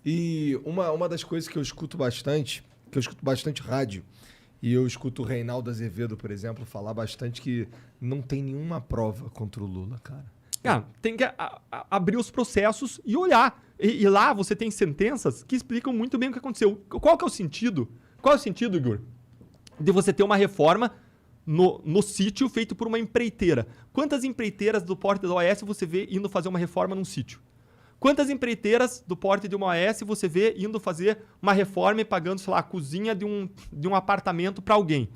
E uma das coisas que eu escuto bastante rádio, e eu escuto o Reinaldo Azevedo, por exemplo, falar bastante que não tem nenhuma prova contra o Lula, cara. Tem que abrir os processos e olhar. E lá você tem sentenças que explicam muito bem o que aconteceu. Qual que é o sentido? Qual é o sentido, Igor? De você ter uma reforma no sítio feito por uma empreiteira. Quantas empreiteiras do porte da OAS você vê indo fazer uma reforma num sítio? Quantas empreiteiras do porte de uma OAS você vê indo fazer uma reforma e pagando, sei lá, a cozinha de um apartamento para alguém?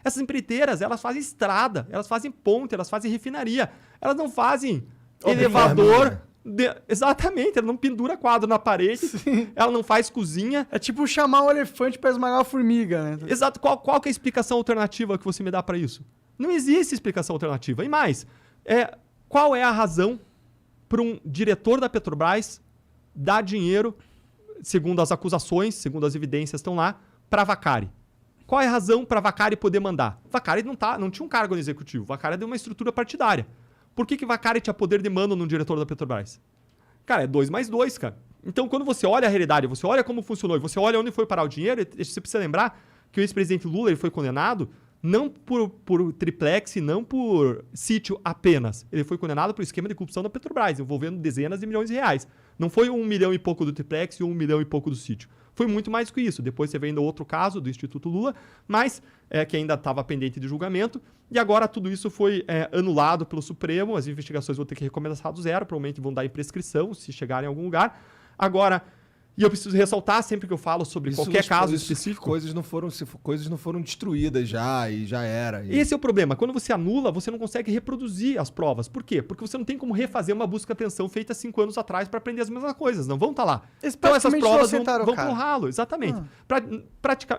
Essas empreiteiras, elas fazem estrada, elas fazem ponte, elas fazem refinaria. Elas não fazem elevador. Exatamente, ela não pendura quadro na parede, ela não faz cozinha. É tipo chamar um elefante para esmagar a formiga, né? Exato. Qual que é a explicação alternativa que você me dá para isso? Não existe explicação alternativa. E mais, qual é a razão para um diretor da Petrobras dar dinheiro, segundo as acusações, segundo as evidências estão lá, para Vaccari? Qual é a razão para Vaccari poder mandar? Vaccari não tinha um cargo no executivo. Vaccari é uma estrutura partidária. Por que Vaccari tinha poder de mando no diretor da Petrobras? Cara, é 2 mais 2, cara. Então, quando você olha a realidade, você olha como funcionou e você olha onde foi parar o dinheiro, você precisa lembrar que o ex-presidente Lula ele foi condenado não por triplex, não por sítio apenas. Ele foi condenado por esquema de corrupção da Petrobras, envolvendo dezenas de milhões de reais. Não foi 1 milhão e pouco do triplex e 1 milhão e pouco do sítio. Foi muito mais que isso. Depois você vê ainda outro caso do Instituto Lula, mas que ainda estava pendente de julgamento. E agora tudo isso foi anulado pelo Supremo. As investigações vão ter que recomeçar do zero. Provavelmente vão dar em prescrição se chegarem em algum lugar. Agora, e eu preciso ressaltar sempre que eu falo sobre qualquer caso específico. Coisas não foram destruídas já e já era. Esse é o problema. Quando você anula, você não consegue reproduzir as provas. Por quê? Porque você não tem como refazer uma busca e apreensão feita 5 anos atrás para aprender as mesmas coisas. Não vão estar lá. Então essas provas vão pro ralo. Exatamente.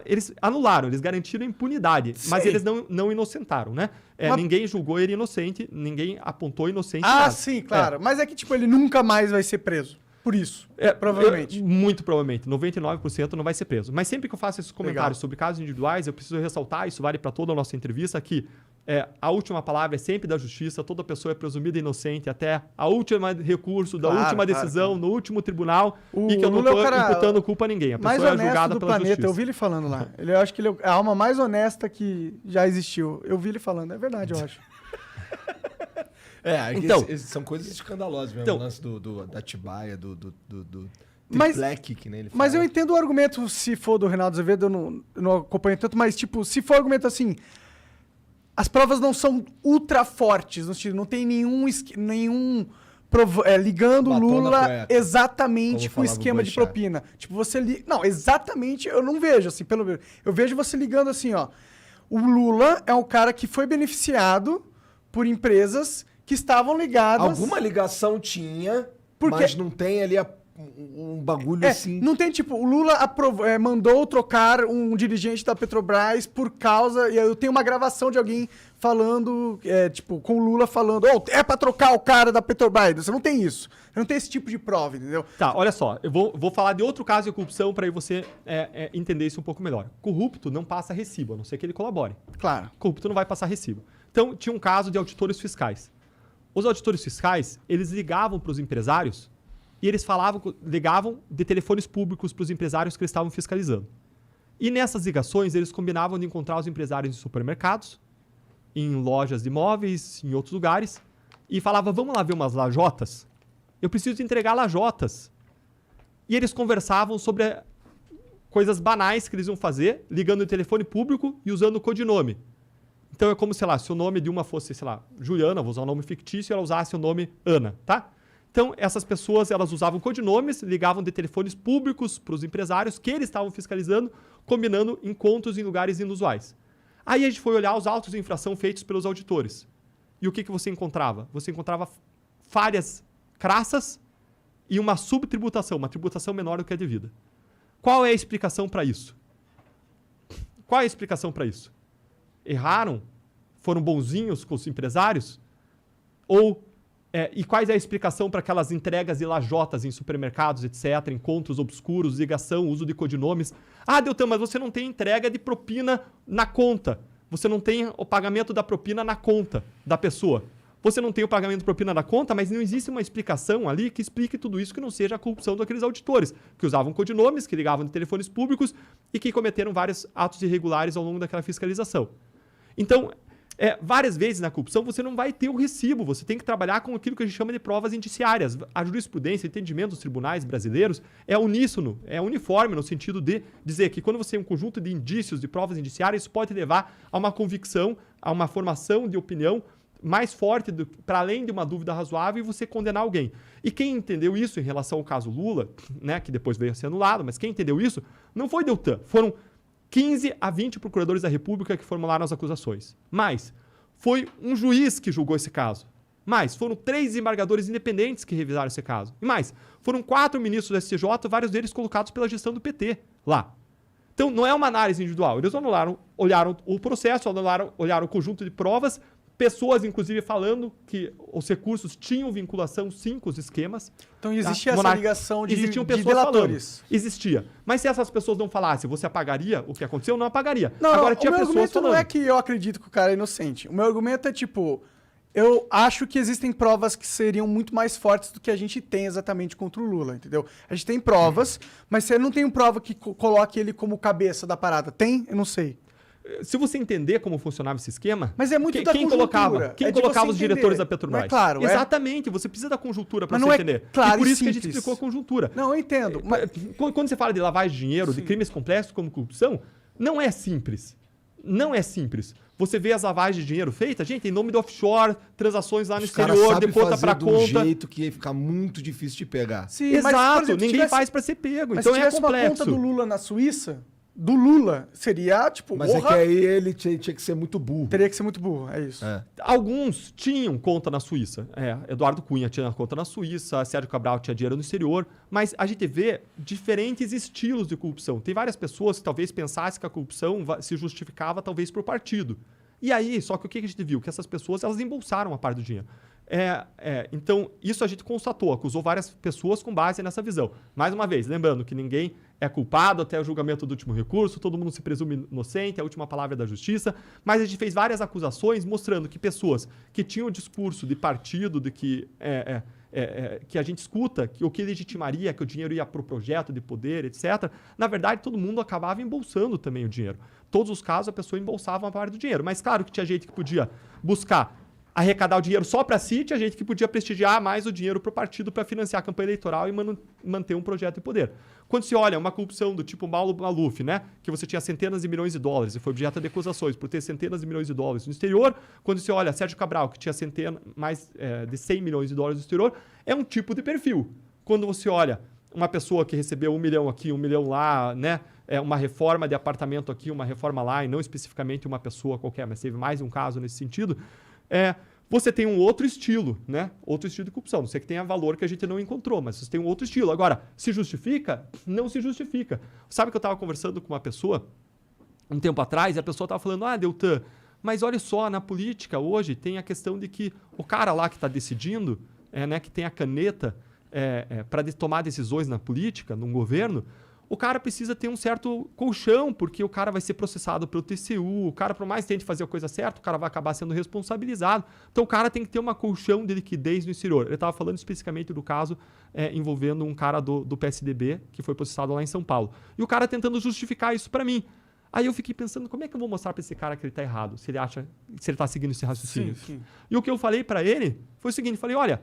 Eles anularam, eles garantiram impunidade. Sim. Mas eles não inocentaram, né? Ninguém julgou ele inocente, ninguém apontou inocente. Sim, claro. Mas é que tipo ele nunca mais vai ser preso. Por isso, provavelmente. Muito provavelmente. 99% não vai ser preso. Mas sempre que eu faço esses comentários sobre casos individuais, eu preciso ressaltar, isso vale para toda a nossa entrevista, que a última palavra é sempre da justiça, toda pessoa é presumida inocente até a última recurso, da última decisão, no último tribunal, e que eu não estou imputando culpa a ninguém. A pessoa é julgada pela justiça. Eu vi ele falando lá. Eu acho que ele é a alma mais honesta que já existiu. Eu vi ele falando. É verdade, eu acho. Então, são coisas escandalosas mesmo, o lance da Atibaia, do triplec, que nem ele fala. Mas eu entendo o argumento, se for do Reinaldo Azevedo, eu não acompanho tanto, mas tipo, se for argumento assim, as provas não são ultra fortes, não tem nenhum ligando o Lula exatamente com o esquema de propina. Tipo, não, exatamente, eu não vejo assim, eu vejo você ligando assim, ó, o Lula é um cara que foi beneficiado por empresas que estavam ligadas... Alguma ligação tinha, mas não tem ali um bagulho assim... Não tem, tipo, o Lula mandou trocar um dirigente da Petrobras por causa... E eu tenho uma gravação de alguém falando, com o Lula falando, é pra trocar o cara da Petrobras. Você não tem isso. Você não tem esse tipo de prova, entendeu? Tá, olha só. Eu vou falar de outro caso de corrupção para aí você entender isso um pouco melhor. Corrupto não passa recibo, a não ser que ele colabore. Claro. Corrupto não vai passar recibo. Então, tinha um caso de auditores fiscais. Os auditores fiscais, eles ligavam para os empresários e eles ligavam de telefones públicos para os empresários que eles estavam fiscalizando. E nessas ligações, eles combinavam de encontrar os empresários em supermercados, em lojas de imóveis, em outros lugares, e falavam, vamos lá ver umas lajotas? Eu preciso entregar lajotas. E eles conversavam sobre coisas banais que eles iam fazer, ligando o telefone público e usando o codinome. Então é como, sei lá, se o nome de uma fosse, sei lá, Juliana, vou usar um nome fictício, e ela usasse o nome Ana, tá? Então essas pessoas, elas usavam codinomes, ligavam de telefones públicos para os empresários que eles estavam fiscalizando, combinando encontros em lugares inusuais. Aí a gente foi olhar os autos de infração feitos pelos auditores. E o que você encontrava? Você encontrava falhas crassas e uma subtributação, uma tributação menor do que a devida. Qual é a explicação para isso? Qual é a explicação para isso? Erraram? Foram bonzinhos com os empresários? E qual é a explicação para aquelas entregas de lajotas em supermercados, etc., encontros obscuros, ligação, uso de codinomes? Deltan, mas você não tem entrega de propina na conta. Você não tem o pagamento da propina na conta da pessoa. você não tem o pagamento de propina da conta, mas não existe uma explicação ali que explique tudo isso que não seja a corrupção daqueles auditores, que usavam codinomes, que ligavam de telefones públicos e que cometeram vários atos irregulares ao longo daquela fiscalização. Então, várias vezes na corrupção você não vai ter o recibo, você tem que trabalhar com aquilo que a gente chama de provas indiciárias. A jurisprudência, o entendimento dos tribunais brasileiros é uníssono, é uniforme no sentido de dizer que quando você tem um conjunto de indícios, de provas indiciárias, isso pode levar a uma convicção, a uma formação de opinião mais forte, para além de uma dúvida razoável, e você condenar alguém. E quem entendeu isso em relação ao caso Lula, né, que depois veio a ser anulado, mas quem entendeu isso não foi Deltan, foram 15 a 20 procuradores da República que formularam as acusações. Mas foi um juiz que julgou esse caso. Mais, foram 3 desembargadores independentes que revisaram esse caso. E mais, foram 4 ministros do STJ, vários deles colocados pela gestão do PT lá. Então, não é uma análise individual. Eles olharam o processo, olharam o conjunto de provas, pessoas, inclusive, falando que os recursos tinham vinculação, sim, com os esquemas. Então, existia essa ligação de delatores. Falando. Existia. Mas se essas pessoas não falassem, você apagaria o que aconteceu? Não apagaria. Não, agora, tinha pessoas falando. O meu argumento não é que eu acredito que o cara é inocente. O meu argumento é, tipo, eu acho que existem provas que seriam muito mais fortes do que a gente tem exatamente contra o Lula, entendeu? A gente tem provas, mas você não tem uma prova que coloque ele como cabeça da parada. Tem? Eu não sei. Se você entender como funcionava esse esquema... Mas é muito da quem conjuntura. colocava os diretores da Petrobras? É claro. Exatamente. Você precisa da conjuntura para você entender. Claro, e por isso que a gente explicou a conjuntura. Não, eu entendo. Mas... Quando você fala de lavagem de dinheiro, de crimes complexos como corrupção, não é simples. Não é simples. Você vê as lavagens de dinheiro feitas, gente, em nome do offshore, transações lá no exterior, de conta para conta. De um jeito que ia ficar muito difícil de pegar. Sim, exato. Mas, por exemplo, ninguém faz para ser pego. Então é complexo. Se tivesse uma conta do Lula na Suíça... Do Lula, seria, tipo... Mas é que aí ele tinha que ser muito burro. Teria que ser muito burro, é isso. Alguns tinham conta na Suíça. Eduardo Cunha tinha conta na Suíça, Sérgio Cabral tinha dinheiro no exterior. Mas a gente vê diferentes estilos de corrupção. Tem várias pessoas que talvez pensassem que a corrupção se justificava talvez por partido. E aí, só que o que a gente viu? Que essas pessoas, elas embolsaram a parte do dinheiro. Então, isso a gente constatou, acusou várias pessoas com base nessa visão. Mais uma vez, lembrando que ninguém é culpado até o julgamento do último recurso, todo mundo se presume inocente, a última palavra é da justiça, mas a gente fez várias acusações mostrando que pessoas que tinham o discurso de partido, de que a gente escuta, que o que legitimaria que o dinheiro ia para o projeto de poder, etc., na verdade, todo mundo acabava embolsando também o dinheiro. Todos os casos, a pessoa embolsava uma parte do dinheiro. Mas claro que tinha gente que podia buscar arrecadar o dinheiro só para si, tinha gente que podia prestigiar mais o dinheiro para o partido para financiar a campanha eleitoral e manter um projeto de poder. Quando se olha uma corrupção do tipo Paulo Maluf, né, que você tinha centenas de milhões de dólares e foi objeto de acusações por ter centenas de milhões de dólares no exterior, quando se olha Sérgio Cabral, que tinha mais de 100 milhões de dólares no exterior, é um tipo de perfil. Quando você olha uma pessoa que recebeu 1 milhão aqui, 1 milhão lá, né, uma reforma de apartamento aqui, uma reforma lá, e não especificamente uma pessoa qualquer, mas teve mais um caso nesse sentido, você tem um outro estilo, né? Outro estilo de corrupção. Não sei que tenha valor que a gente não encontrou, mas você tem um outro estilo. Agora, se justifica? Não se justifica. Sabe que eu estava conversando com uma pessoa um tempo atrás e a pessoa estava falando, Deltan, mas olha só, na política hoje tem a questão de que o cara lá que está decidindo, né, que tem a caneta para tomar decisões na política, num governo, o cara precisa ter um certo colchão, porque o cara vai ser processado pelo TCU, o cara, por mais que tente fazer a coisa certa, o cara vai acabar sendo responsabilizado. Então, o cara tem que ter uma colchão de liquidez no exterior. Ele estava falando especificamente do caso envolvendo um cara do PSDB, que foi processado lá em São Paulo. E o cara tentando justificar isso para mim. Aí eu fiquei pensando, como é que eu vou mostrar para esse cara que ele está errado, se ele está seguindo esse raciocínio? Sim. E o que eu falei para ele foi o seguinte, falei, olha...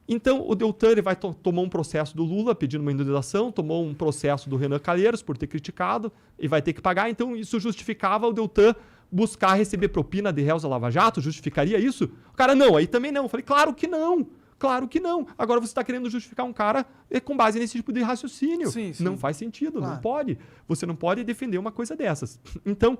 Então, o Deltan ele tomou um processo do Lula pedindo uma indenização, tomou um processo do Renan Calheiros por ter criticado e vai ter que pagar. Então, isso justificava o Deltan buscar receber propina de réus da Lava Jato? Justificaria isso? O cara, não, aí também não. Eu falei, claro que não. Claro que não. Agora você está querendo justificar um cara com base nesse tipo de raciocínio. Sim. Não faz sentido, claro. Não pode. Você não pode defender uma coisa dessas. Então,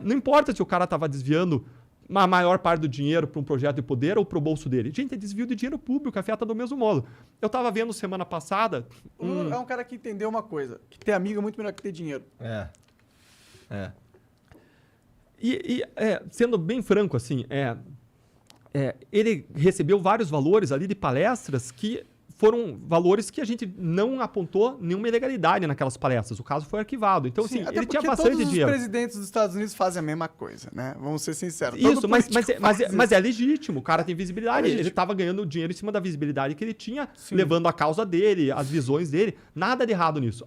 não importa se o cara estava desviando a maior parte do dinheiro para um projeto de poder ou para o bolso dele. Gente, é desvio de dinheiro público, afeta do mesmo modo. Eu estava vendo semana passada... É um cara que entendeu uma coisa, que ter amigo é muito melhor que ter dinheiro. Sendo bem franco, assim, ele recebeu vários valores ali de palestras que foram valores que a gente não apontou nenhuma ilegalidade naquelas palestras. O caso foi arquivado. Então, Sim, assim, ele tinha bastante todos dinheiro. Os presidentes dos Estados Unidos fazem a mesma coisa, né? Vamos ser sinceros. Isso, mas é legítimo. O cara tem visibilidade. Ele estava ganhando dinheiro em cima da visibilidade que ele tinha, levando a causa dele, as visões dele. Nada de errado nisso.